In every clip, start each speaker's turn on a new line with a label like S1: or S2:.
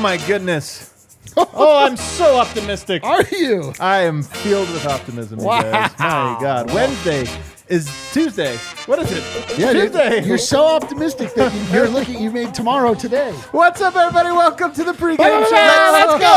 S1: my goodness. Oh, I'm so optimistic.
S2: Are you?
S1: I am filled with optimism, you guys. My God. Wednesday is Tuesday. What is it?
S2: Yeah,
S1: Tuesday.
S2: You're so optimistic that you made tomorrow today.
S1: What's up, everybody? Welcome to the pregame show.
S2: Let's go.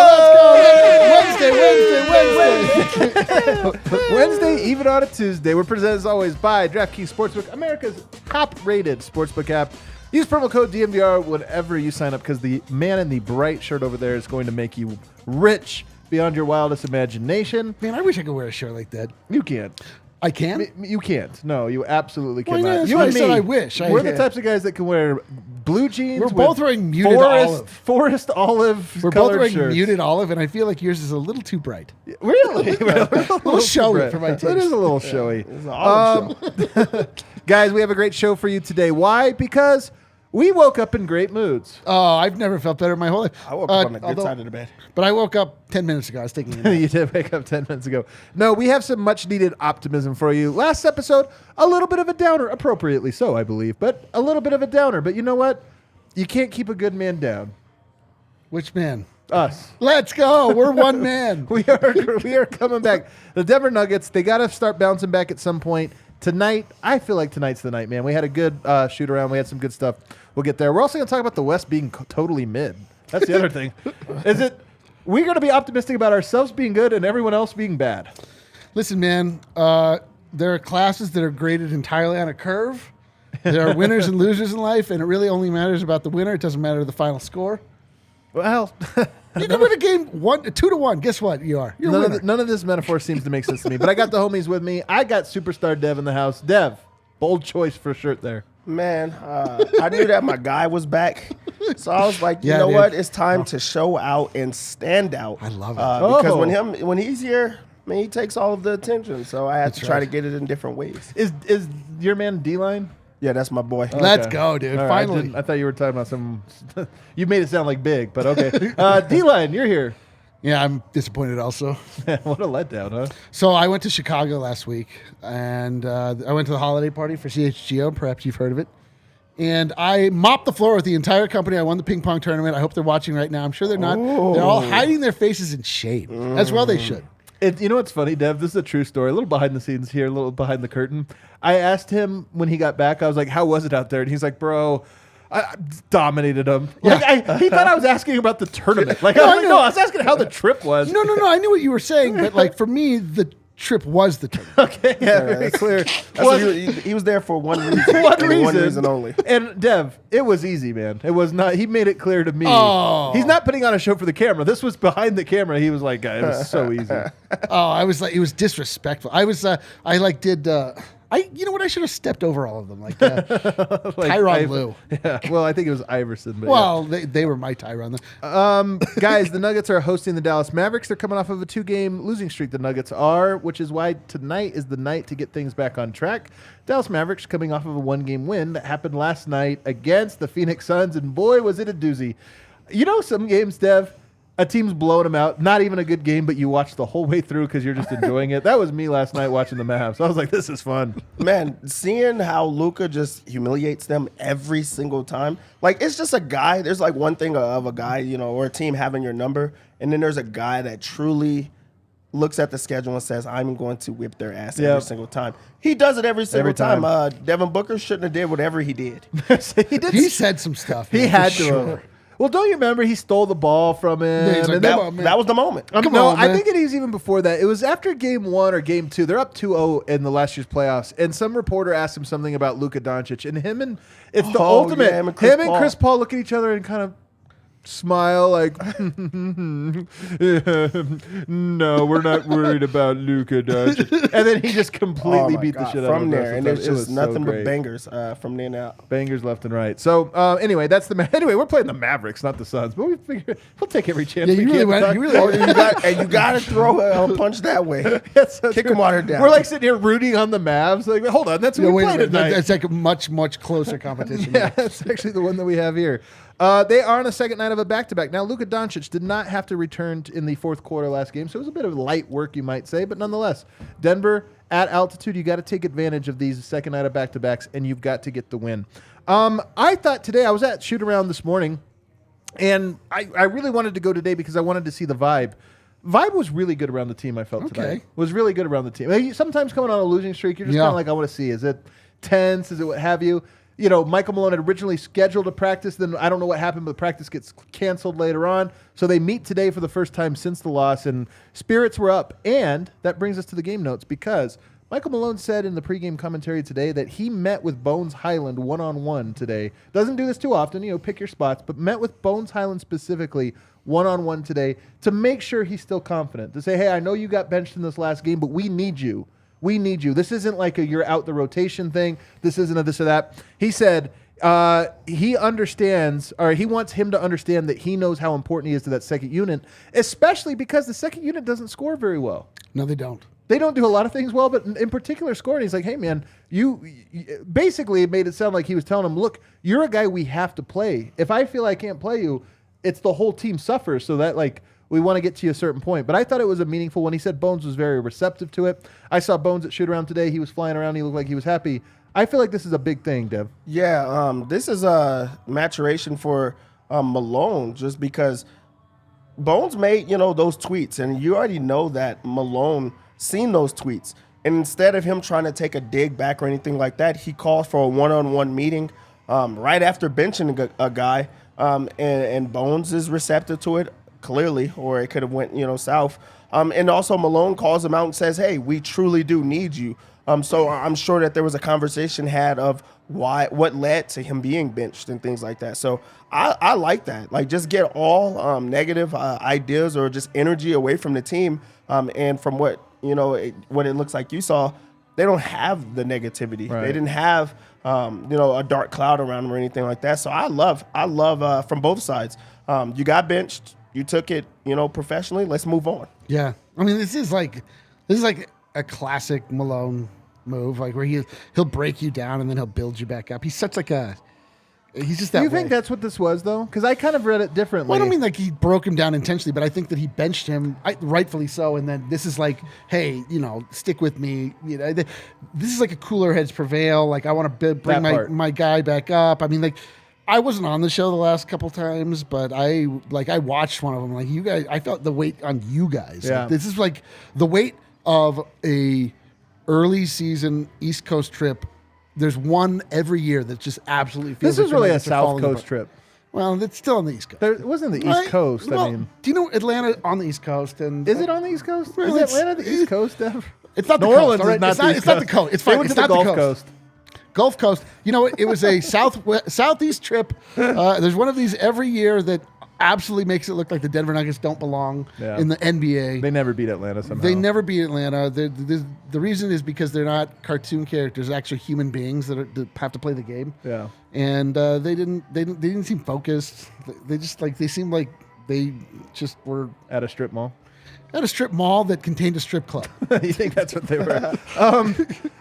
S2: Wednesday.
S1: Wednesday, even on a Tuesday. We're presented as always by DraftKings Sportsbook, America's top-rated sportsbook app. Use promo code DNVR whenever you sign up because the man in the bright shirt over there is going to make you rich beyond your wildest imagination.
S2: Man, I wish I could wear a shirt like that.
S1: You can't.
S2: I can?
S1: You can't. No, you absolutely
S2: Why
S1: cannot.
S2: not?
S1: You
S2: That's
S1: and
S2: what
S1: me,
S2: I wish.
S1: We're the types of guys that can wear blue jeans.
S2: We're both wearing muted olive.
S1: Forest olive.
S2: We're both wearing
S1: shirts.
S2: muted olive, and I feel like yours is a little too bright.
S1: Really?
S2: A little showy for my taste.
S1: It is a little showy.
S3: It's an olive show.
S1: Guys, we have a great show for you today. Why? Because we woke up in great moods.
S2: Oh, I've never felt better in my whole life.
S3: I woke up on the good side of the bed.
S2: But I woke up 10 minutes ago. I was taking a nap.
S1: You did wake up 10 minutes ago. No, we have some much-needed optimism for you. Last episode, a little bit of a downer, appropriately so, I believe, but a little bit of a downer. But you know what? You can't keep a good man down.
S2: Which man?
S1: Us.
S2: Let's go. We're one man.
S1: We are coming back. The Denver Nuggets, they got to start bouncing back at some point. Tonight, I feel like tonight's the night, man. We had a good shoot around. We had some good stuff. We'll get there. We're also going to talk about the West being totally mid. That's the other thing. We're going to be optimistic about ourselves being good and everyone else being bad.
S2: Listen, man, there are classes that are graded entirely on a curve. There are winners and losers in life, and it really only matters about the winner. It doesn't matter the final score.
S1: Well,
S2: You can win a game 2-1. Guess what? You are. You're a winner.
S1: none of this metaphor seems to make sense to me. But I got the homies with me. I got superstar Dev in the house. Dev, bold choice for a shirt there.
S3: Man, I knew that my guy was back. So I was like, you know
S2: dude.
S3: what? It's time to show out and stand out.
S2: I love it.
S3: Because when he's here, man, he takes all of the attention. So I had to try to get it in different ways.
S1: Is your man D-Line?
S3: Yeah, that's my boy.
S2: Let's go, dude.
S1: All right,
S2: Finally.
S1: I thought you were talking about some. You made it sound like big, but okay. D-Line, you're here.
S2: Yeah, I'm disappointed also.
S1: What a letdown, huh?
S2: So I went to Chicago last week, and I went to the holiday party for CHGO. Perhaps you've heard of it. And I mopped the floor with the entire company. I won the ping pong tournament. I hope they're watching right now. I'm sure they're not.
S3: Ooh.
S2: They're all hiding their faces in shame. As well they should.
S1: You know what's funny, Dev? This is a true story. A little behind the scenes here, a little behind the curtain. I asked him when he got back, I was like, how was it out there? And he's like, bro, I dominated him.
S2: Yeah.
S1: Like, he thought I was asking about the tournament. Like, I was asking how the trip was.
S2: No. I knew what you were saying, but like for me, the trip was the tournament.
S1: Okay, yeah, very clear.
S3: He was there for one reason.
S1: One
S3: One
S1: reason.
S3: reason only.
S1: And Dev, it was easy, man. It was not. He made it clear to me.
S2: Oh.
S1: He's not putting on a show for the camera. This was behind the camera. He was like, it was so easy.
S2: I was like, it was disrespectful. I was, you know what? I should have stepped over all of them, like Tyronn Lue.
S1: Yeah, well, I think it was Iverson. But
S2: Well, they were my Tyronn.
S1: guys, the Nuggets are hosting the Dallas Mavericks. They're coming off of a 2-game losing streak. The Nuggets are, which is why tonight is the night to get things back on track. Dallas Mavericks coming off of a 1-game win that happened last night against the Phoenix Suns, and boy, was it a doozy. You know, some games, Dev, a team's blowing them out. Not even a good game, but you watch the whole way through because you're just enjoying it. That was me last night watching the Mavs. I was like, this is fun.
S3: Man, seeing how Luka just humiliates them every single time. Like, it's just a guy. There's like one thing of a guy, or a team having your number. And then there's a guy that truly looks at the schedule and says, I'm going to whip their ass every single time. He does it every single time. Devin Booker shouldn't have did whatever he did.
S2: He said some stuff.
S1: He had to. Well, don't you remember he stole the ball from him?
S2: Yeah, he's like,
S3: that was the moment.
S1: I think it was even before that. It was after game 1 or game 2. They're up 2-0 in the last year's playoffs, and some reporter asked him something about Luka Doncic, and it's the ultimate.
S3: Yeah, him and
S1: Chris Paul look at each other and kind of smile like, no, we're not worried about Luka Doncic. And then he just completely beat the shit out of him.
S3: From there, and there's just nothing but bangers from then out.
S1: Bangers left and right. So anyway, we're playing the Mavericks, not the Suns, but we'll take every chance we can.
S3: You got to throw a punch that way. Kick him water down.
S1: We're like sitting here rooting on the Mavs. Like, hold on, that's what we played tonight.
S2: That's like a much, much closer competition.
S1: Yeah, that's actually the one that we have here. They are on the second night of a back-to-back. Now, Luka Doncic did not have to return in the fourth quarter last game, so it was a bit of light work, you might say, but nonetheless, Denver at altitude, you got to take advantage of these second night of back-to-backs, and you've got to get the win. I thought today, I was at shoot-around this morning, And I really wanted to go today because I wanted to see the vibe. Vibe was really good around the team, I felt today. Was really good around the team. Like, sometimes coming on a losing streak, you're just kind of like, I want to see, is it tense? Is it what have you? You know, Michael Malone had originally scheduled a practice. Then I don't know what happened, but practice gets canceled later on. So they meet today for the first time since the loss, and spirits were up. And that brings us to the game notes because Michael Malone said in the pregame commentary today that he met with Bones Highland one-on-one today. Doesn't do this too often, you know, pick your spots, but met with Bones Highland specifically one-on-one today to make sure he's still confident. To say, hey, I know you got benched in this last game, but we need you. We need you. This isn't like a you're out the rotation thing. This isn't a this or that. He said he understands, or he wants him to understand that he knows how important he is to that second unit, especially because the second unit doesn't score very well.
S2: No, they don't.
S1: They don't do a lot of things well, but in particular scoring. He's like, hey, man, you basically made it sound like he was telling him, look, you're a guy we have to play. If I feel I can't play you, it's the whole team suffers. So that, like, we want to get to you a certain point. But I thought it was a meaningful one. He said Bones was very receptive to it. I saw Bones at shoot-around today. He was flying around. He looked like he was happy. I feel like this is a big thing, Dev.
S3: Yeah, this is a maturation for Malone just because Bones made, those tweets, and you already know that Malone seen those tweets. And instead of him trying to take a dig back or anything like that, he called for a one-on-one meeting right after benching a guy, and Bones is receptive to it, clearly, or it could have went, south. And also Malone calls him out and says, hey, we truly do need you. So I'm sure that there was a conversation had of what led to him being benched and things like that. So I like that. Like, just get all negative ideas or just energy away from the team. And from what what it looks like you saw, they don't have the negativity.
S1: Right.
S3: They didn't have a dark cloud around them or anything like that. So I love from both sides. You got benched. You took it, professionally. Let's move on.
S2: Yeah, I mean, this is like a classic Malone move, like where he'll break you down and then he'll build you back up. He's such like he's just that.
S1: Do you
S2: way.
S1: think that's what this was, though? Because I kind of read it differently.
S2: Well, I don't mean like he broke him down intentionally, but I think that he benched him, rightfully so. And then this is like, hey, stick with me. This is like a cooler heads prevail. Like, I want to bring my guy back up. I mean, like, I wasn't on the show the last couple times, but I watched one of them. Like, you guys, I felt the weight on you guys.
S1: Yeah.
S2: Like, this is like the weight of a early season East Coast trip. There's one every year that just absolutely feels.
S1: This
S2: like
S1: is really a
S2: Nuggets are
S1: South
S2: falling
S1: Coast
S2: apart.
S1: trip.
S2: Well, it's still on the East Coast.
S1: It wasn't the East Coast.
S2: Well,
S1: I mean,
S2: do you know Atlanta on the East Coast? And
S1: is it on the East Coast?
S2: Well,
S1: Is Atlanta the East Coast, Dev?
S2: It's not the
S1: New
S2: coast.
S1: Orleans
S2: all right?
S1: is not the East
S2: it's not the coast. It's
S1: They
S2: fine.
S1: went
S2: It's
S1: to the
S2: not
S1: Gulf
S2: the coast.
S1: Coast.
S2: Gulf Coast. It was a southeast trip. There's one of these every year that absolutely makes it look like the Denver Nuggets don't belong in the NBA.
S1: They never beat Atlanta somehow.
S2: They never beat Atlanta. The reason is because they're not cartoon characters, actually human beings that have to play the game.
S1: Yeah.
S2: And they didn't seem focused. They seemed like they just were
S1: At a strip mall.
S2: at a strip mall that contained a strip club.
S1: You think that's what they were?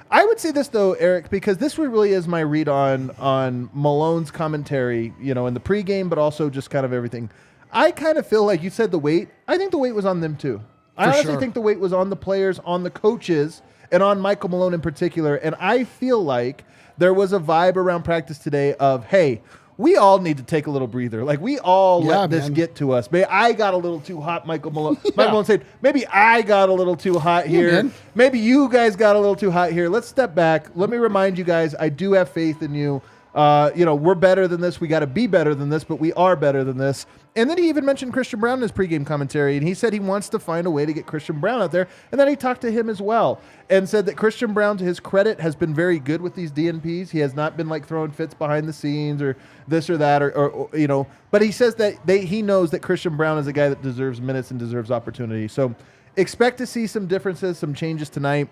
S1: I would say this, though, Eric, because this really is my read on Malone's commentary, in the pregame, but also just kind of everything. I kind of feel like you said the weight. I think the weight was on them, too. I honestly think the weight was on the players, on the coaches, and on Michael Malone in particular. And I feel like there was a vibe around practice today of, hey, we all need to take a little breather. Like, we all let this get to us. Maybe I got a little too hot, Michael Malone. Michael Malone said, maybe I got a little too hot here. Maybe you guys got a little too hot here. Let's step back. Let me remind you guys, I do have faith in you. We're better than this. We got to be better than this, but we are better than this. And then he even mentioned Christian Braun in his pregame commentary, and he said he wants to find a way to get Christian Braun out there. And then he talked to him as well and said that Christian Braun, to his credit, has been very good with these DNPs. He has not been like throwing fits behind the scenes or this or that, or but he says that he knows that Christian Braun is a guy that deserves minutes and deserves opportunity. So expect to see some differences, some changes tonight.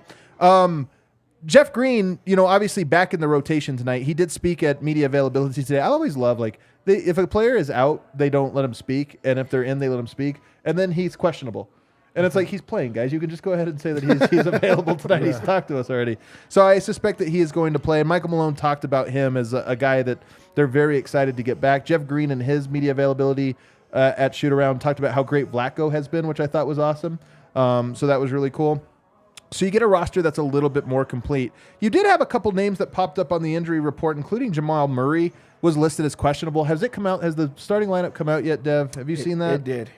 S1: Jeff Green, obviously back in the rotation tonight. He did speak at media availability today. I always love, if a player is out, they don't let him speak. And if they're in, they let him speak. And then he's questionable. And it's like, he's playing, guys. You can just go ahead and say that he's available tonight. He's talked to us already. So I suspect that he is going to play. And Michael Malone talked about him as a guy that they're very excited to get back. Jeff Green in his media availability at shoot-around talked about how great Vlatko has been, which I thought was awesome. So that was really cool. So you get a roster that's a little bit more complete. You did have a couple names that popped up on the injury report, including Jamal Murray was listed as questionable. Has it come out? Has the starting lineup come out yet, Dev? Have you seen that?
S3: It did.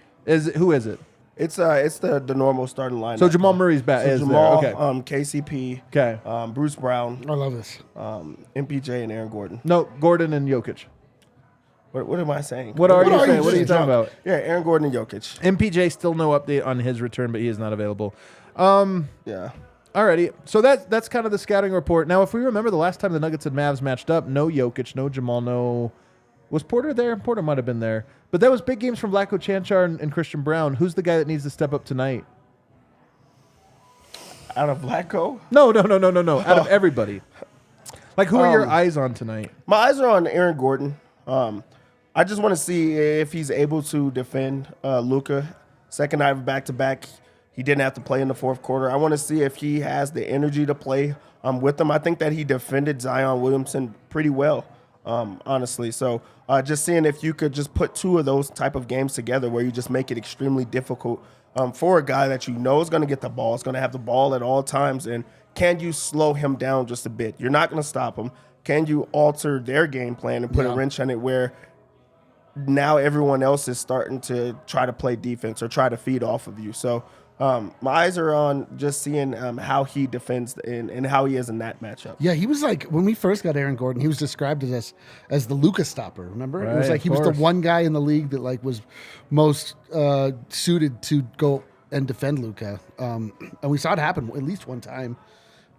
S1: Who is it?
S3: It's the normal starting lineup.
S1: So Jamal Murray's back.
S3: So
S1: is
S3: Jamal,
S1: there. Okay.
S3: KCP,
S1: Okay.
S3: Bruce Brown,
S2: I love this.
S3: MPJ, and Aaron Gordon.
S1: No, Gordon and Jokic.
S3: What am I saying?
S1: What are you saying?
S2: saying?
S1: What are you talking about?
S3: Yeah, Aaron Gordon and Jokic.
S1: MPJ still no update on his return, but he is not available.
S3: Yeah.
S1: Alrighty, so that's kind of the scouting report. Now, if we remember the last time the Nuggets and Mavs matched up, no Jokic, no Jamal, no... Was Porter there? Porter might have been there. But that was big games from Vlatko Cancar and Christian Brown. Who's the guy that needs to step up tonight?
S3: Out of Vlatko?
S1: No. Out of everybody. Like, who are your eyes on tonight?
S3: My eyes are on Aaron Gordon. I just want to see if he's able to defend Luka. Second night of back-to-back. He didn't have to play in the fourth quarter. I want to see if he has the energy to play with them. I think that he defended Zion Williamson pretty well, honestly. So just seeing if you could just put two of those type of games together where you just make it extremely difficult for a guy that you know is going to get the ball, is going to have the ball at all times, and can you slow him down just a bit? You're not going to stop him. Can you alter their game plan and put a wrench on it where now everyone else is starting to try to play defense or try to feed off of you? So my eyes are on just seeing how he defends and how he is in that matchup.
S2: Yeah, he was like, when we first got Aaron Gordon, he was described as the Luka stopper. Remember?
S1: Right,
S2: it was like he was the one guy in the league that like was most suited to go and defend Luka. And we saw it happen at least one time.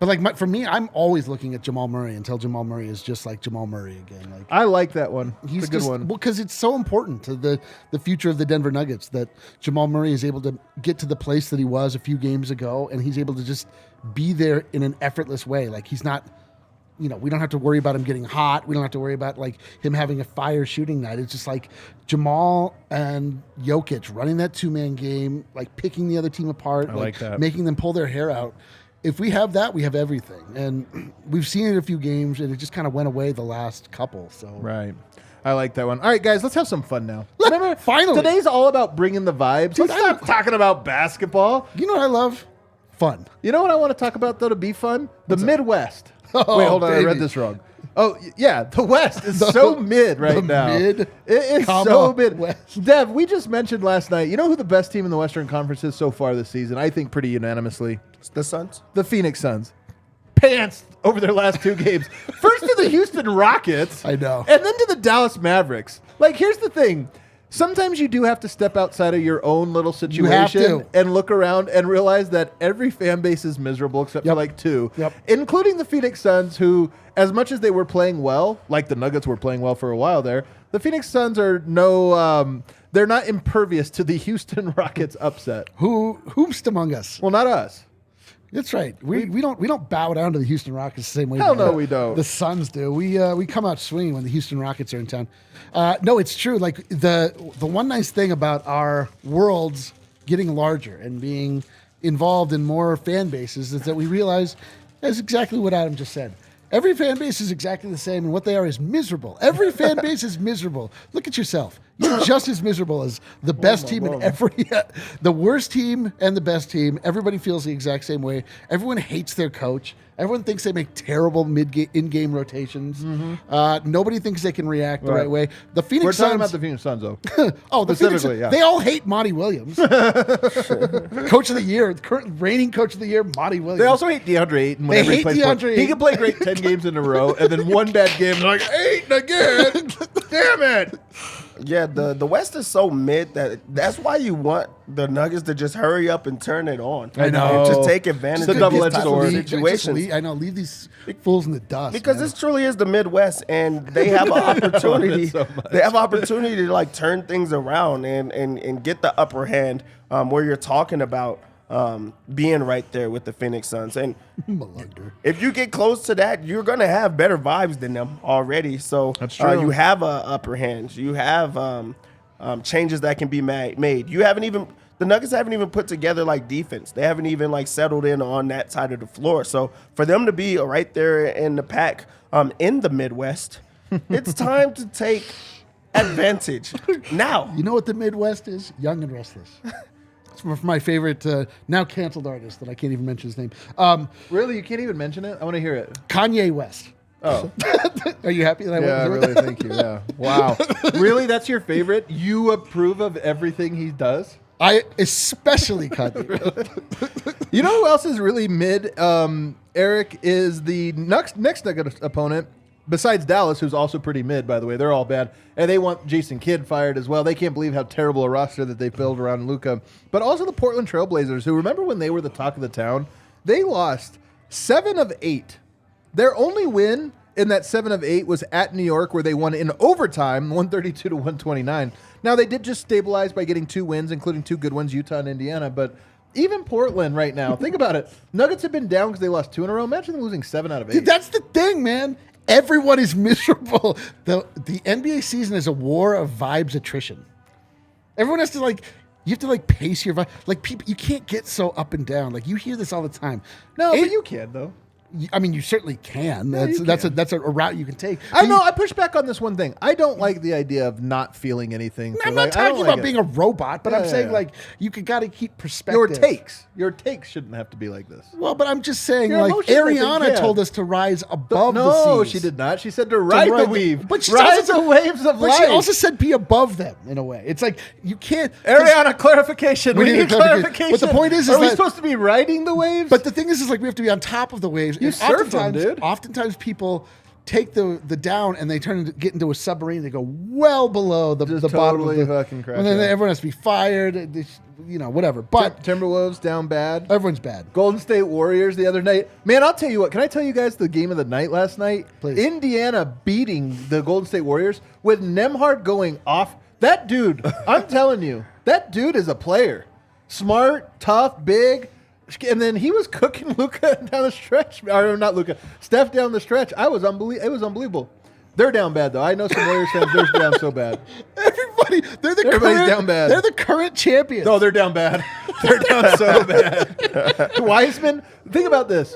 S2: But like for me, I'm always looking at Jamal Murray until Jamal Murray is just like Jamal Murray again. Like
S1: I like that one.
S2: he's
S1: It's a good
S2: just,
S1: one.
S2: well, because it's so important to the future of the Denver Nuggets that Jamal Murray is able to get to the place that he was a few games ago, and he's able to just be there in an effortless way. Like he's not, we don't have to worry about him getting hot. We don't have to worry about like him having a fire shooting night. It's just like Jamal and Jokic running that 2-man game, like picking the other team apart,
S1: like that.
S2: making them pull their hair out. If we have that, we have everything. And we've seen it a few games, and it just kind of went away the last couple. So
S1: Right. I like that one. All right, guys, let's have some fun now. Remember,
S2: finally.
S1: Today's all about bringing the vibes. Let's stop talking about basketball.
S2: You know what I love? Fun.
S1: You know what I want to talk about, though, to be fun? The Midwest.
S2: Oh,
S1: Wait, hold on. I
S2: baby.
S1: read this wrong. Oh, yeah. The West is so mid right now.
S2: Mid,
S1: It is so mid.
S2: West.
S1: Dev, we just mentioned last night, you know who the best team in the Western Conference is so far this season? I think pretty unanimously.
S3: The Suns?
S1: The Phoenix Suns. Pants over their last two games. First to the Houston Rockets.
S2: I know.
S1: And then to the Dallas Mavericks. Like, here's the thing. Sometimes you do have to step outside of your own little situation
S2: to.
S1: and look around and realize that every fan base is miserable except for like two, including the Phoenix Suns, who, as much as they were playing well, like the Nuggets were playing well for a while there, the Phoenix Suns are they're not impervious to the Houston Rockets upset.
S2: Who's among us?
S1: Well, not us.
S2: That's right. We don't bow down to the Houston Rockets the same way.
S1: Hell no, we don't.
S2: The Suns do. We come out swinging when the Houston Rockets are in town. No, it's true. Like the one nice thing about our worlds getting larger and being involved in more fan bases is that we realize that's exactly what Adam just said. Every fan base is exactly the same, and what they are is miserable. Every fan base is miserable. Look at yourself. You're just as miserable as the best team in every... the worst team and the best team. Everybody feels the exact same way. Everyone hates their coach. Everyone thinks they make terrible in-game rotations. Nobody thinks they can react the right way. The Phoenix
S1: We're talking
S2: Suns...
S1: about the Phoenix Suns, though.
S2: Oh, the Phoenix Suns.
S1: yeah.
S2: They all hate Monty Williams. Coach of the year, the current reigning coach of the year, Monty Williams.
S1: They also hate DeAndre Ayton.
S2: They
S1: Whenever he
S2: hate
S1: plays
S2: DeAndre
S1: He
S2: Ayton.
S1: can play great 10 games in a row, and then one bad game, they're like, Ayton again! Damn it!
S3: Yeah, the West is so mid that's why you want the Nuggets to just hurry up and turn it on.
S1: I know.
S3: And just take advantage
S1: It's a
S3: of these
S1: double-edged
S3: type
S1: sword.
S3: of situations.
S2: I know. Leave these fools in the dust.
S3: Because
S2: man.
S3: this truly is the Midwest, and they have an opportunity.
S1: so much.
S3: They have opportunity to like turn things around and get the upper hand where you're talking about being right there with the Phoenix Suns. And
S2: Malunder.
S3: if you get close to that, you're going to have better vibes than them already. So
S1: That's true.
S3: You have a upper hand. You have changes that can be made. The Nuggets haven't even put together like defense. They haven't even like settled in on that side of the floor. So for them to be right there in the pack in the Midwest, it's time to take advantage now.
S2: You know what the Midwest is? Young and restless. from my favorite now canceled artist that I can't even mention his name.
S1: Really? You can't even mention it? I want to hear it.
S2: Kanye West.
S1: Oh.
S2: Are you happy that I
S1: Yeah,
S2: went
S1: really. Thank you. Yeah. Wow. Really? That's your favorite? You approve of everything he does?
S2: I especially Kanye.
S1: You know who else is really mid? Eric is the next Nugget opponent, besides Dallas, who's also pretty mid, by the way. They're all bad. And they want Jason Kidd fired as well. They can't believe how terrible a roster that they built around Luka. But also the Portland Trailblazers, who remember when they were the talk of the town? They lost 7 of 8. Their only win in that 7 of 8 was at New York, where they won in overtime, 132 to 129. Now, they did just stabilize by getting 2 wins, including 2 good ones, Utah and Indiana. But even Portland right now, think about it. Nuggets have been down because they lost 2 in a row. Imagine them losing 7 out of 8.
S2: Dude, that's the thing, man. Everyone is miserable. The NBA season is a war of vibes attrition. Everyone has to you have to pace your vibe. Like people, you can't get so up and down. Like you hear this all the time.
S1: No, but you can though.
S2: I mean, you certainly can.
S1: Yeah,
S2: That's a route you can take.
S1: I know. I push back on this one thing. I don't like the idea of not feeling anything.
S2: I'm not talking about being a robot, but I'm saying you got to keep perspective.
S1: Your takes shouldn't have to be like this.
S2: Well, but I'm just saying,
S1: Your emotions,
S2: Ariana told us to rise above the seas.
S1: No, she did not. She said to ride the wave.
S2: But she
S1: ride
S2: also
S1: the waves of
S2: But
S1: life.
S2: she also said be above them in a way. It's like you can't.
S1: Ariana, clarification. We need clarification.
S2: But the point is
S1: are we
S2: that-
S1: supposed to be riding the waves?
S2: But the thing is we have to be on top of the waves.
S1: You
S2: And
S1: surf them, dude.
S2: Oftentimes people take the down and they get into a submarine. They go well below the bottom of
S1: totally
S2: the
S1: fucking crash.
S2: and then
S1: Yeah.
S2: everyone has to be fired. Whatever. But
S1: Timberwolves down bad.
S2: everyone's bad.
S1: Golden State Warriors the other night. Man, I'll tell you what. Can I tell you guys the game of the night last night?
S2: Please.
S1: Indiana beating the Golden State Warriors with Nembhard going off. That dude, I'm telling you, that dude is a player. Smart, tough, big. And then he was cooking Luka down the stretch. Or not Luka. Steph down the stretch. It was unbelievable. They're down bad, though. I know some Warriors fans, they're down so bad. Everybody's down bad.
S2: They're the current champions.
S1: No, they're down bad. They're down so bad. Wiseman, think about this.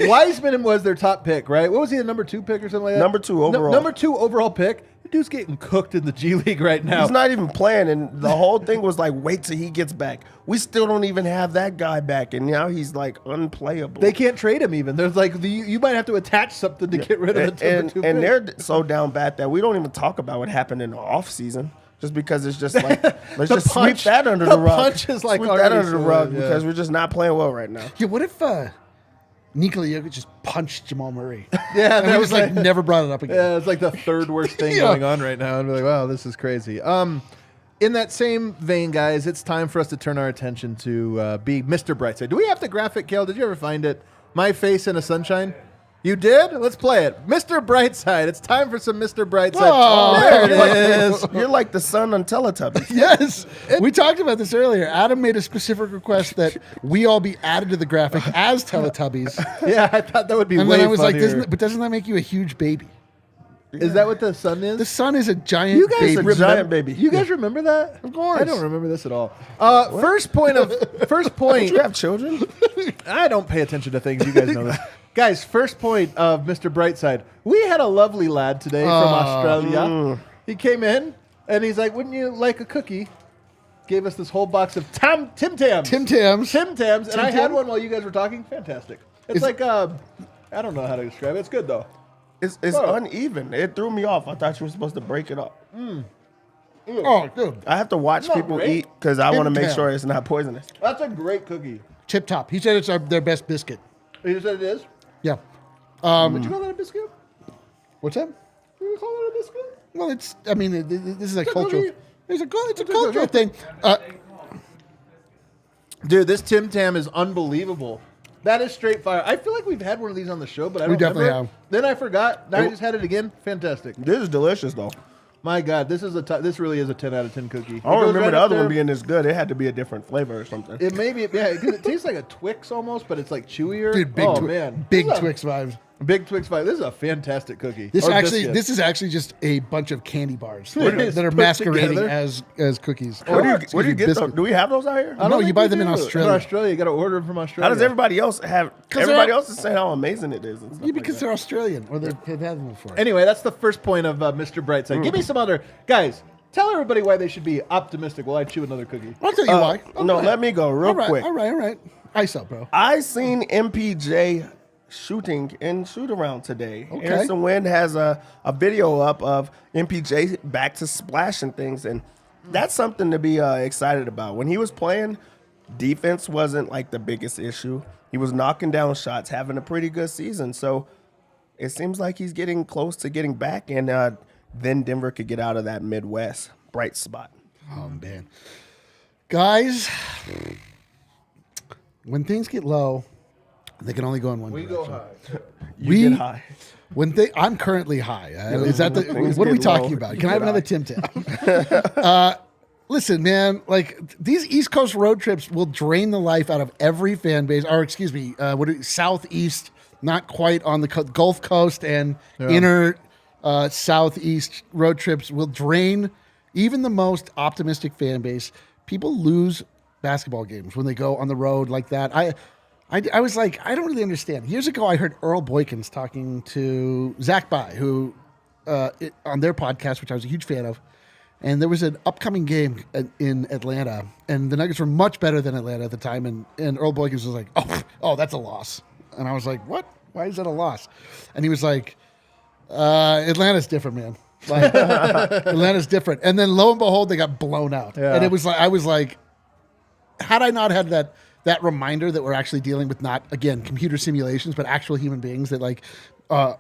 S1: Wiseman was their top pick, right? What was he, the number 2 pick or something like that?
S3: Number 2 overall.
S1: Number 2 overall pick. The dude's getting cooked in the G League right now.
S3: He's not even playing, and the whole thing was wait till he gets back. We still don't even have that guy back, and now he's unplayable.
S1: They can't trade him even. There's you might have to attach something to get rid of the number 2 pick.
S3: And they're so down bad that we don't even talk about what happened in the offseason. Just because it's just let's just sweep that under the rug.
S1: Punch is
S3: sweep that
S1: already
S3: under the rug
S1: yeah.
S3: because we're just not playing well right now.
S2: Yeah, what if Nikola Jokic just punched Jamal Murray?
S1: Yeah,
S2: and we just never brought it up again.
S1: Yeah, it's the third worst thing
S2: Yeah.
S1: going on right now. And we're like, wow, this is crazy. In that same vein, guys, it's time for us to turn our attention to be Mr. Brightside. Do we have the graphic, Kale? Did you ever find it? My face in a sunshine? You did? Let's play it. Mr. Brightside. It's time for some Mr. Brightside.
S2: Oh,
S1: there it is.
S3: You're like the sun on Teletubbies.
S2: Yes. We talked about this earlier. Adam made a specific request that we all be added to the graphic as Teletubbies.
S1: Yeah, I thought that would be
S2: And
S1: way
S2: then I was
S1: funnier.
S2: like, doesn't that make you a huge baby?
S1: Is that what the sun is?
S2: The sun is a giant
S1: You guys
S2: baby.
S3: a giant baby.
S1: You guys remember that?
S2: Of course.
S1: I don't remember this at all. First point.
S3: Don't you have children?
S1: I don't pay attention to things. You guys know this. Guys, first point of Mr. Brightside. We had a lovely lad today from Australia. He came in and he's like, "Wouldn't you like a cookie?" Gave us this whole box of Tim Tams.
S2: Tim Tams.
S1: Tim Tams. And I had
S2: Tam?
S1: one while you guys were talking. Fantastic. It's I don't know how to describe it. It's good though.
S3: It's uneven. It threw me off. I thought you were supposed to break it up.
S2: Oh, dude.
S3: I have to watch
S1: Not
S3: people
S1: great.
S3: eat because I want to make
S2: Tam.
S3: sure it's not poisonous.
S1: That's a great cookie.
S2: Tip top. He said it's their best biscuit.
S1: You said it is?
S2: Yeah.
S1: Would you call that a biscuit?
S2: What's that?
S1: Would you call it a biscuit?
S2: Well, this is a
S1: a
S2: cultural.
S1: cookie.
S2: It's a cultural thing.
S1: Dude, this Tim Tam is unbelievable. That is straight fire. I feel like we've had one of these on the show, but I don't
S2: definitely
S1: remember.
S2: have.
S1: Then I forgot. Now I just had it again. Fantastic.
S3: This is delicious, though.
S1: My God, this really is a 10 out of 10 cookie.
S3: I don't remember
S1: right
S3: the
S1: up
S3: other
S1: there.
S3: one being this good. It had to be a different flavor or something.
S1: It may be, yeah, 'cause it tastes like a Twix almost, but it's chewier.
S2: Dude, big,
S1: man.
S2: big
S1: This is a-
S2: Twix vibes.
S1: Big Twix vibe. This is a fantastic cookie.
S2: This
S1: Or
S2: actually,
S1: biscuit.
S2: this is actually just a bunch of candy bars
S1: It is
S2: that are
S1: put
S2: masquerading
S1: together.
S2: as cookies.
S3: Where do
S2: Excuse
S3: you
S2: me,
S3: get those?
S2: biscuit.
S3: Do we have those out here?
S1: I don't
S2: No,
S1: think
S2: you buy
S1: we
S2: them in
S1: do.
S2: Australia.
S1: In Australia, you got to order them from Australia.
S3: How does everybody else have?
S2: 'Cause
S3: Everybody
S2: they're-
S3: else is saying how amazing it is. And stuff
S2: Yeah,
S3: like
S2: because
S3: that.
S2: they're Australian or they've had them before.
S1: Anyway, that's the first point of Mr. Brightside. Give me some other guys. Tell everybody why they should be optimistic while I chew another cookie.
S2: I'll tell you why.
S3: No, let me go real quick.
S2: All right. Ice up, bro.
S3: I seen MPJ shooting in shoot around today.
S2: Okay.
S3: Harrison Wind has a video up of MPJ back to splashing things, and that's something to be excited about. When he was playing, defense wasn't like the biggest issue. He was knocking down shots, having a pretty good season. So it seems like he's getting close to getting back, and then Denver could get out of that Midwest bright spot.
S2: Oh, man. Guys, when things get low, they can only go in one direction.
S1: We go high.
S3: You get high.
S2: I'm currently high. Is that what are we talking
S3: low,
S2: about?
S3: you
S2: Can I have
S3: get
S2: another Tim Tam? Listen, man, like these East Coast road trips will drain the life out of every fan base, or excuse me, Southeast, not quite on the Gulf Coast and inner Southeast road trips will drain even the most optimistic fan base. People lose basketball games when they go on the road like that. I was like, I don't really understand. Years ago, I heard Earl Boykins talking to Zach By, who on their podcast, which I was a huge fan of. And there was an upcoming game in Atlanta, and the Nuggets were much better than Atlanta at the time. And Earl Boykins was like, oh, that's a loss. And I was like, what? Why is that a loss? And he was like, Atlanta's different, man. Like, Atlanta's different. And then lo and behold, they got blown out.
S1: Yeah.
S2: And it was like, I was like, had I not had that reminder that we're actually dealing with not, again, computer simulations, but actual human beings that have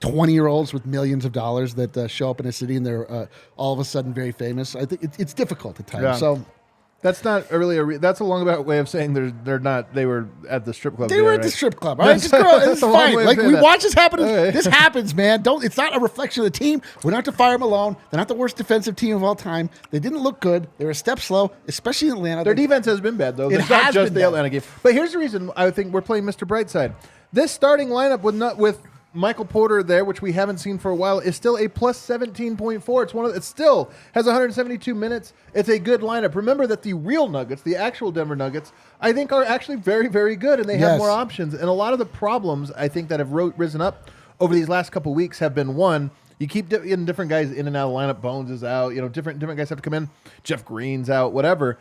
S2: 20-year-olds with millions of dollars that show up in a city and they're all of a sudden very famous. I think it's difficult at times.
S1: Yeah.
S2: So
S1: that's not really that's a long way of saying they're not. They were at the strip club.
S2: they were at the strip club. All right, just girl, it's
S1: That's a long
S2: fine.
S1: way of
S2: Like
S1: saying
S2: we
S1: that.
S2: watch this happen.
S1: Okay.
S2: This happens, man. It's not a reflection of the team. We don't have to fire them alone. They're not the worst defensive team of all time. They didn't look good. They were a step slow, especially in Atlanta.
S1: Their defense has been bad, though.
S2: It
S1: It's not
S2: has
S1: just
S2: been
S1: the
S2: bad.
S1: Atlanta game. But here's the reason I think we're playing Mr. Brightside. This starting lineup with Michael Porter there, which we haven't seen for a while, is still a plus 17.4. It still has 172 minutes. It's a good lineup. Remember that the real Nuggets, the actual Denver Nuggets, I think are actually very, very good, and they have
S2: Yes.
S1: more options. And a lot of the problems I think that have risen up over these last couple weeks have been, one, you keep getting different guys in and out of the lineup. Bones is out. Different guys have to come in. Jeff Green's out. Whatever.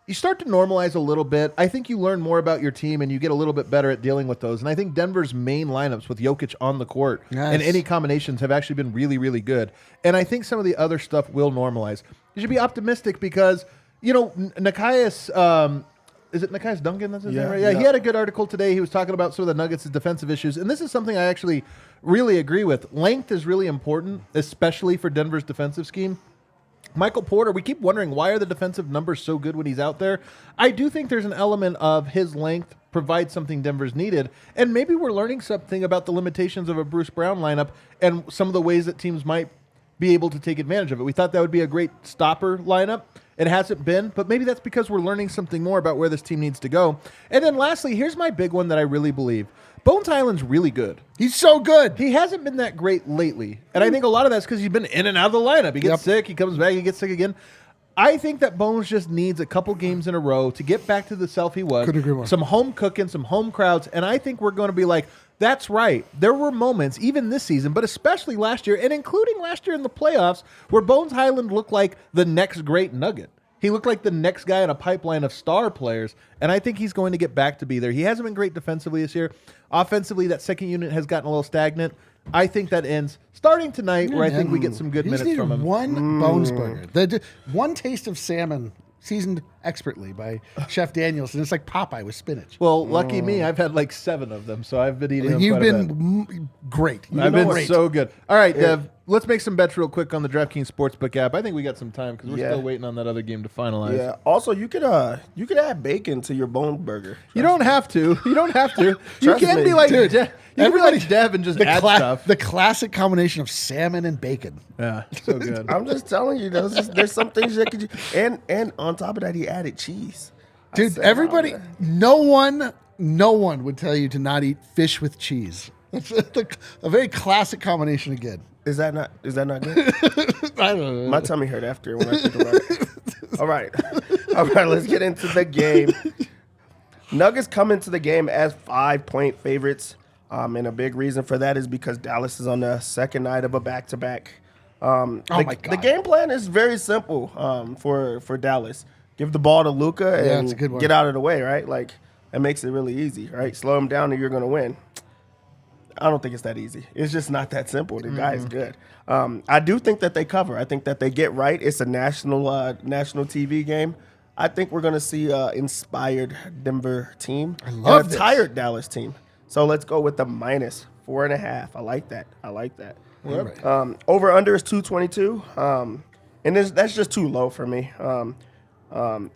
S1: You start to normalize a little bit. I think you learn more about your team and you get a little bit better at dealing with those. And I think Denver's main lineups with Jokic on the court and any combinations have actually been really, really good. And I think some of the other stuff will normalize. You should be optimistic because, Nikias, is it Nikias Duncan? That's his name, right? Yeah, he had a good article today. He was talking about some of the Nuggets' defensive issues. And this is something I actually really agree with. Length is really important, especially for Denver's defensive scheme. Michael Porter, we keep wondering why are the defensive numbers so good when he's out there. I do think there's an element of his length provides something Denver's needed, and maybe we're learning something about the limitations of a Bruce Brown lineup and some of the ways that teams might be able to take advantage of it. We thought that would be a great stopper lineup. It hasn't been, but maybe that's because we're learning something more about where this team needs to go. And then lastly, here's my big one that I really believe. Bones Highland's really good.
S2: He's so good.
S1: He hasn't been that great lately. And I think a lot of that's because he's been in and out of the lineup. He gets sick, he comes back, he gets sick again. I think that Bones just needs a couple games in a row to get back to the self he was.
S2: Couldn't agree more.
S1: Some home cooking, some home crowds. And I think we're going to be like, that's right. There were moments, even this season, but especially last year, and including last year in the playoffs, where Bones Highland looked like the next great Nugget. He looked like the next guy in a pipeline of star players, and I think he's going to get back to be there. He hasn't been great defensively this year. Offensively, that second unit has gotten a little stagnant. I think that ends starting tonight, where I think we get some good minutes from him.
S2: One Bones burger. One taste of salmon seasoned expertly by Chef Daniels, and it's like Popeye with spinach.
S1: Well, lucky me, I've had like 7 of them, so I've been eating them
S2: You've
S1: quite a bit.
S2: been great.
S1: I've been so good. All right, Dev, let's make some bets real quick on the DraftKings Sportsbook app. I think we got some time because we're still waiting on that other game to finalize.
S3: Yeah. Also, you could add bacon to your bone burger.
S1: You don't have to. You don't have to. You
S3: Trust
S1: can
S3: me.
S1: be like
S2: Dude,
S1: you can be like Dev and just add stuff.
S2: The classic combination of salmon and bacon.
S1: Yeah, so good.
S3: I'm just telling you, there's some things that could. And on top of that, he added cheese.
S2: Dude, everybody, no one would tell you to not eat fish with cheese. It's a very classic combination again.
S3: Is that not good?
S2: I don't know.
S3: My tummy hurt after when I think about it. All right, let's get into the game. Nuggets come into the game as 5-point favorites, and a big reason for that is because Dallas is on the second night of a back-to-back. The game plan is very simple for Dallas. Give the ball to Luka and
S2: that's a good one.
S3: get out of the way, right? Like, that makes it really easy, right? Slow him down and you're going to win. I don't think it's that easy. It's just not that simple. The guy is good. I do think that they cover. I think that they get right. It's a national TV game. I think we're going to see an inspired Denver team.
S2: I love
S3: and
S2: this.
S3: a tired Dallas team. So let's go with the -4.5. I like that.
S2: Yep.
S3: Over under is 222. And that's just too low for me. The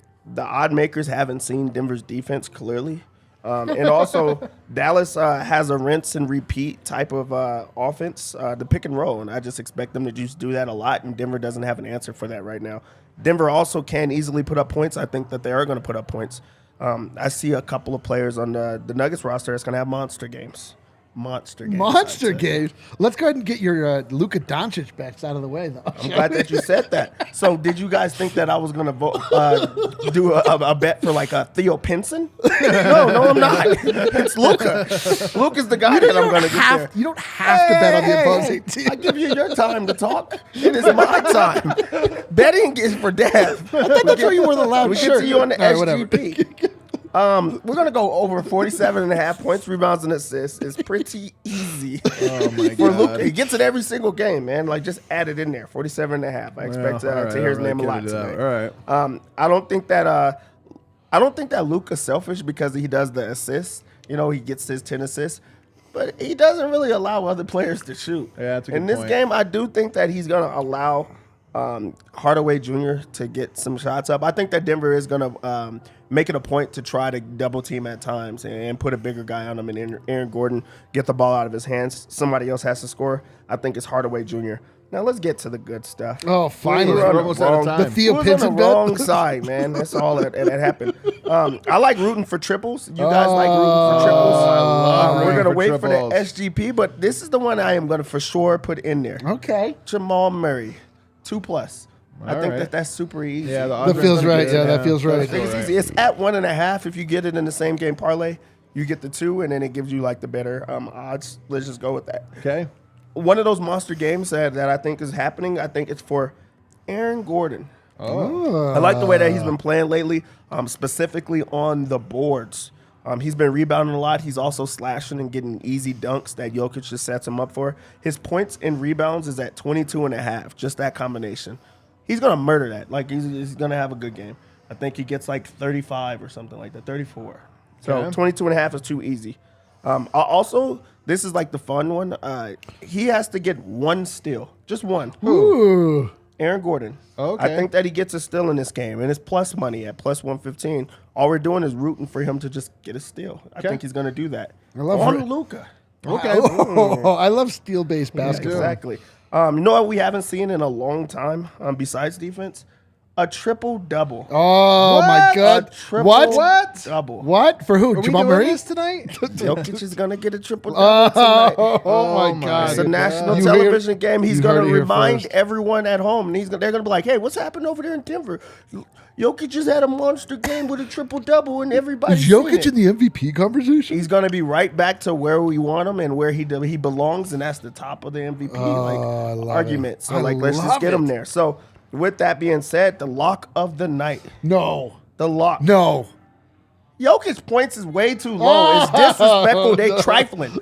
S3: odd makers haven't seen Denver's defense clearly. And also, Dallas has a rinse and repeat type of offense, the pick and roll, and I just expect them to just do that a lot, and Denver doesn't have an answer for that right now. Denver also can easily put up points. I think that they are going to put up points. I see a couple of players on the Nuggets roster that's going to have monster games. Monster
S2: games. Let's go ahead and get your Luka Doncic bets out of the way, though.
S3: I'm glad that you said that. So, did you guys think that I was going to do a bet for like a Theo Pinson? No, I'm not. It's Luka. Luka's the guy that I'm going to get there.
S2: You don't have to bet on the opposing team.
S3: I give you your time to talk. It is my time. Betting is for Dev.
S2: I thought that's why you wore the loud
S3: We
S2: shirt.
S3: get to you on the
S2: All right,
S3: SGP. We're going to go over 47.5 points, rebounds, and assists. It's pretty easy.
S1: Oh, my
S3: For
S1: God.
S3: Luka, he gets it every single game, man. Like, just add it in there. 47.5. I expect to hear his name a lot tonight.
S1: All right.
S3: I don't think that Luka's selfish because he does the assists. You know, he gets his 10 assists. But he doesn't really allow other players to shoot.
S1: Yeah, that's a good
S3: In this
S1: point.
S3: game, I do think that he's going to allow Hardaway Jr. to get some shots up. I think that Denver is going to make it a point to try to double team at times and put a bigger guy on him, and Aaron Gordon get the ball out of his hands. Somebody else has to score. I think it's Hardaway Jr. Now let's get to the good stuff.
S2: Oh, finally.
S3: We're on
S1: We're almost out of time.
S2: The Theo
S3: Who's on
S2: Pinson
S3: the
S2: bet?
S3: wrong side, man. That's all that happened. I like rooting for triples. You guys like rooting for triples.
S1: I love
S3: We're
S1: rooting
S3: gonna
S1: for
S3: wait for the
S1: triples.
S3: SGP, but this is the one I am gonna for sure put in there.
S2: Okay.
S3: Jamal Murray, 2+. I think
S1: right.
S3: that's super easy.
S1: Yeah, the
S2: That
S1: odds are
S2: feels
S1: pretty
S2: right.
S1: good.
S2: Yeah, that feels right.
S3: I think it's easy. It's at 1.5. If you get it in the same game parlay, you get the 2, and then it gives you like the better odds. Let's just go with that.
S1: Okay.
S3: One of those monster games that I think is happening, I think it's for Aaron Gordon. I like the way that he's been playing lately, specifically on the boards. He's been rebounding a lot. He's also slashing and getting easy dunks that Jokic just sets him up for. His points and rebounds is at 22.5, just that combination. He's going to murder that. Like, he's going to have a good game. I think he gets like 35 or something like that, 34. So
S1: Okay.
S3: 22.5 is too easy. Also, this is like the fun one. He has to get one steal, just one.
S2: Ooh.
S3: Aaron Gordon.
S1: Okay.
S3: I think that he gets a steal in this game, and it's plus money at plus 115. All we're doing is rooting for him to just get a steal. I think he's going to do that.
S2: I love
S3: on
S2: it.
S3: Luka.
S1: Okay.
S2: Oh, I love steel-based basketball.
S3: Exactly. You know what we haven't seen in a long time besides defense? A triple-double.
S2: Oh,
S1: What?
S2: my God. What?
S3: Double.
S2: What? For who?
S1: Are we
S2: Jamal
S1: doing
S2: Murray?
S1: this tonight?
S3: Jokic is going to get a triple-double tonight.
S2: Oh, my God.
S3: It's a national
S2: You heard-
S3: television game. He's
S2: you
S3: going
S2: heard
S3: to
S2: it here
S3: remind
S2: first.
S3: everyone at home, and they're going to be like, "Hey, what's happened over there in Denver? Jokic just had a monster game with a triple-double, and everybody's
S2: Is
S3: seen
S2: Jokic
S3: it."
S2: in the MVP conversation?
S3: He's going to be right back to where we want him and where he belongs, and that's the top of the MVP
S2: I love
S3: argument.
S2: it.
S3: So,
S2: I
S3: let's just
S2: love
S3: get him
S2: it.
S3: there. So, with that being said, the lock of the night.
S2: No.
S3: The lock.
S2: No.
S3: Jokic's points is way too low. It's disrespectful. They trifling.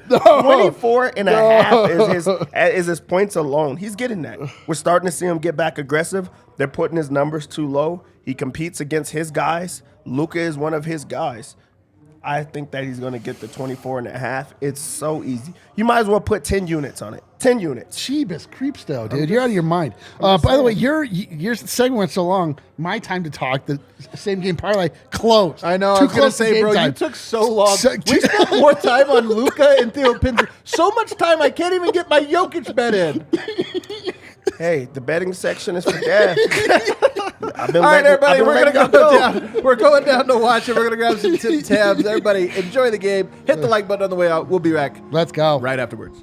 S3: 24.5 is his points alone. He's getting that. We're starting to see him get back aggressive. They're putting his numbers too low. He competes against his guys. Luka is one of his guys. I think that he's going to get the 24.5. It's so easy. You might as well put 10 units on it. 10 units.
S2: Jeebus creeps, though, dude. You're out of your mind. By the way, your segment went so long. My time to talk, the same game parlay, closed.
S1: I know. I
S2: Too
S1: was going to
S2: close to
S1: say,
S2: game
S1: bro,
S2: time.
S1: you took so long.
S2: So-
S1: We spent more time on Luka and Theo Pinson. So much time, I can't even get my Jokic bet in.
S3: Hey, the betting section is for Dad. I've been
S1: All right,
S3: letting- I've
S1: everybody,
S3: been
S1: we're
S3: letting
S1: going to
S3: y'all
S1: go down. We're going down to watch it. We're going to grab some tip tabs. Everybody, enjoy the game. Hit the like button on the way out. We'll be back
S2: Let's go.
S1: right afterwards.